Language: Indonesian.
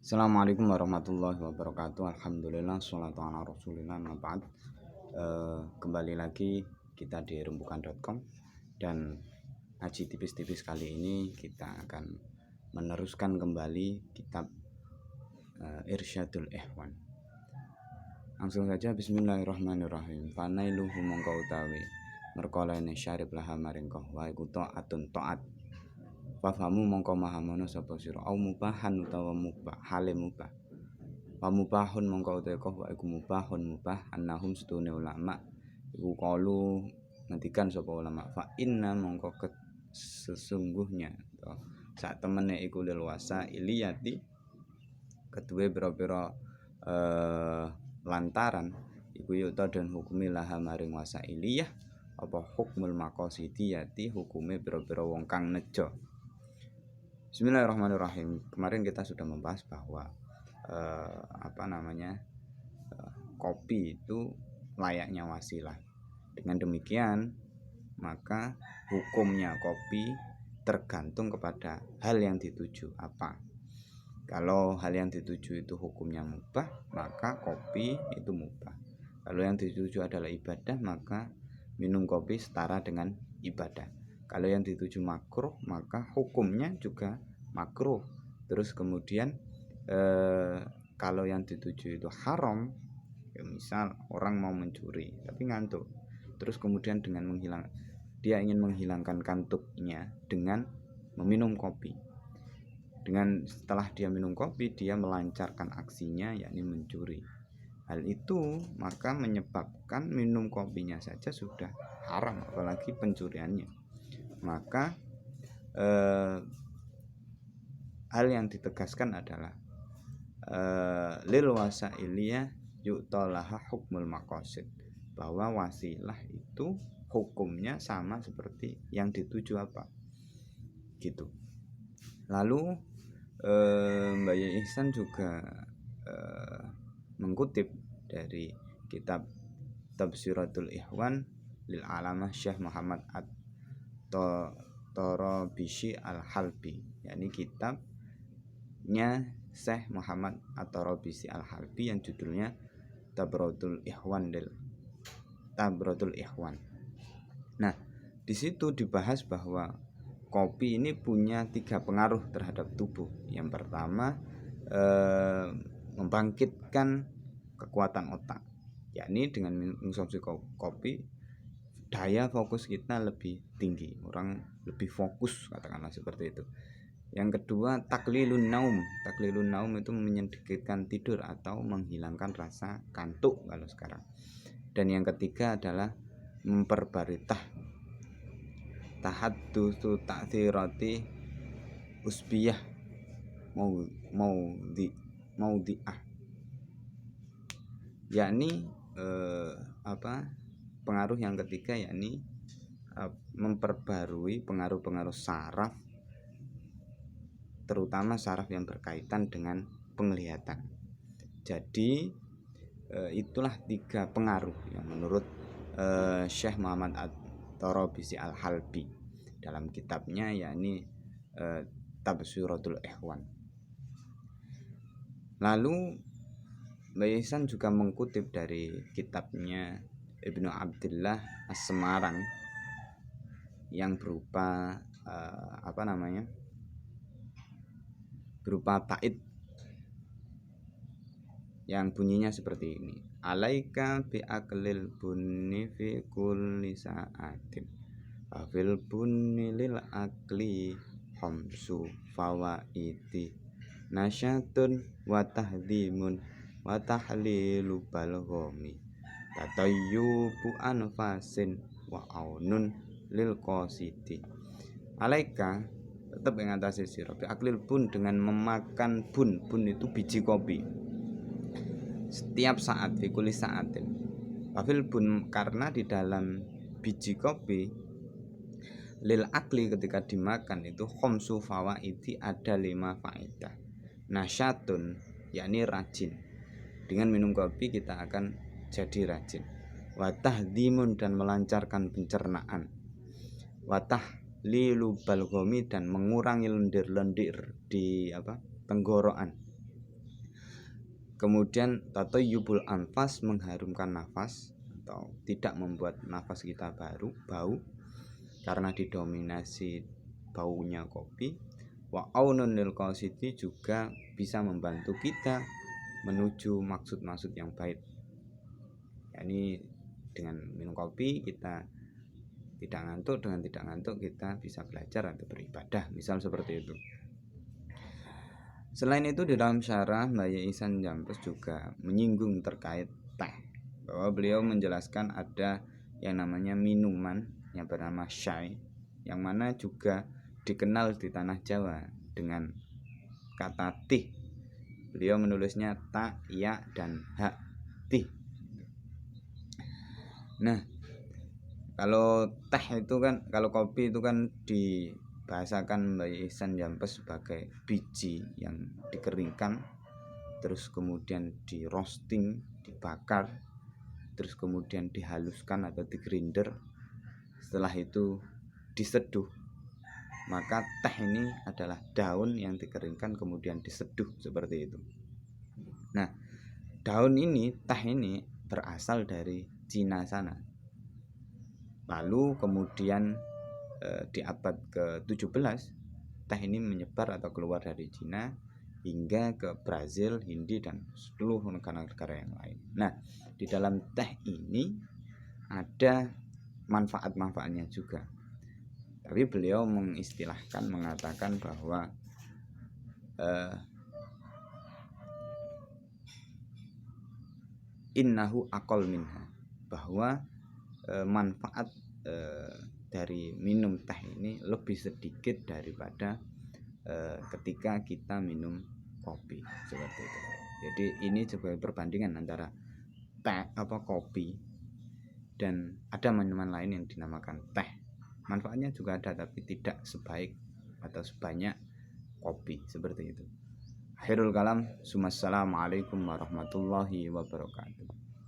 Assalamualaikum warahmatullahi wabarakatuh. Alhamdulillah, sholatu ala rasulillah, mabad. Kembali lagi kita di rembukan.com. Dan ngaji tipis-tipis kali ini kita akan meneruskan kembali kitab Irsyadul Ikhwan. Langsung saja, bismillahirrahmanirrahim. Fanailuhu mongko utawi merkolene syarib laha maring wa iku taatun taat. Fahamu mongko mahamono sapa sira au mubahan utawa mubah hale mubah. Wa mubahun mongko utawa wa iku mubahun mubah annahum setune ulama iku qalu ngendikan sapa ulama fa inna mongko sesungguhnya sak temene iku lil wasa iliyati kedue pira-pira lantaran iku yuta dan hukumi laha maring wasa iliyah apa hukmul maqasidiyati hukume pira-pira wong kang nejo. Bismillahirrahmanirrahim. Kemarin kita sudah membahas bahwa kopi itu layaknya wasilah. Dengan demikian, maka hukumnya kopi tergantung kepada hal yang dituju apa. Kalau hal yang dituju itu hukumnya mubah, maka kopi itu mubah. Kalau yang dituju adalah ibadah, maka minum kopi setara dengan ibadah. Kalau yang dituju makruh, maka hukumnya juga makruh. Terus kemudian kalau yang dituju itu haram, ya misal orang mau mencuri tapi ngantuk, terus kemudian dia ingin menghilangkan kantuknya dengan meminum kopi. Setelah dia minum kopi, dia melancarkan aksinya, yakni mencuri. Hal itu maka menyebabkan minum kopinya saja sudah haram, apalagi pencuriannya. Maka hal yang ditegaskan adalah lil wasailiyah yu'talaha hukmul maqasid, bahwa wasilah itu hukumnya sama seperti yang dituju apa gitu. Lalu Mbak Ihsan juga mengutip dari kitab Tafsiratul Ikhwan lil Alamah Syekh Muhammad At-Tarabisi Al-Halbi, yakni kitabnya Syekh Muhammad At-Tarabisi Al-Halbi yang judulnya Tabratul Ikhwan. Nah, di situ dibahas bahwa kopi ini punya 3 pengaruh terhadap tubuh. Yang pertama, membangkitkan kekuatan otak, yakni dengan mengkonsumsi kopi daya fokus kita lebih tinggi, orang lebih fokus, katakanlah seperti itu. Yang kedua, taklilun naum itu menyedikitkan tidur atau menghilangkan rasa kantuk kalau sekarang. Dan yang ketiga adalah memperbarui tahaddusu ta'thirati usbiyah maudhi'ah, yakni pengaruh yang ketiga, yakni memperbarui pengaruh-pengaruh saraf, terutama saraf yang berkaitan dengan penglihatan. Jadi itulah 3 pengaruh yang menurut Syekh Muhammad At-Tarabisi Al-Halbi dalam kitabnya, yakni Tafsiratul Ikhwan. Lalu Mbak Ihsan juga mengutip dari kitabnya Ibnu Abdillah As-Semarang yang berupa berupa bait yang bunyinya seperti ini: alaika bi aklil bunni fi kulli sa'atin fil bunni lil akli khamsu fawaidi nasyatun wa tahdimun wa tahlilu balghami tatayyubu anfasin wa aunun lil qasidi. Alaika, tetap ing atase sira bi aklil bun, dengan memakan bun itu biji kopi, setiap saat, fikuli saatin. Wafil bun, karena di dalam biji kopi, lil akli, ketika dimakan itu khamsu fawaidi, ada 5 faedah. Nasyatun, yakni rajin. Dengan minum kopi kita akan jadi rajin. Watahdimun, dan melancarkan pencernaan. Watahlilu balghomi, dan mengurangi lendir-lendir di tenggorokan. Kemudian tatayyubul anfas, mengharumkan nafas atau tidak membuat nafas kita bau karena didominasi baunya kopi. Wa aunun lil qasidi, juga bisa membantu kita menuju maksud-maksud yang baik. Yani dengan minum kopi kita tidak ngantuk, dengan tidak ngantuk kita bisa belajar atau beribadah, misal seperti itu. Selain itu di dalam syarah Mbak Ihsan Jampes juga menyinggung terkait teh, bahwa beliau menjelaskan ada yang namanya minuman yang bernama syai, yang mana juga dikenal di tanah Jawa dengan kata tih. Beliau menulisnya ta, ya, dan ha, tih. Nah, kalau teh itu kan, kalau kopi itu kan dibahasakan Mbak Ihsan Jampes sebagai biji yang dikeringkan, terus kemudian di roasting, dibakar, terus kemudian dihaluskan atau digrinder, setelah itu diseduh. Maka teh ini adalah daun yang dikeringkan kemudian diseduh seperti itu. Nah, daun ini, teh ini berasal dari Cina sana. Lalu kemudian di abad ke-17 teh ini menyebar atau keluar dari Cina hingga ke Brazil, Hindi, dan seluruh negara-negara yang lain. Nah, di dalam teh ini ada manfaat-manfaatnya juga. Tapi beliau mengistilahkan, mengatakan bahwa innahu aqall minha, bahwa manfaat dari minum teh ini lebih sedikit daripada ketika kita minum kopi, seperti itu. Jadi ini sebagai perbandingan antara teh kopi dan ada minuman lain yang dinamakan teh. Manfaatnya juga ada tapi tidak sebaik atau sebanyak kopi, seperti itu. Akhirul kalam, assalamualaikum warahmatullahi wabarakatuh.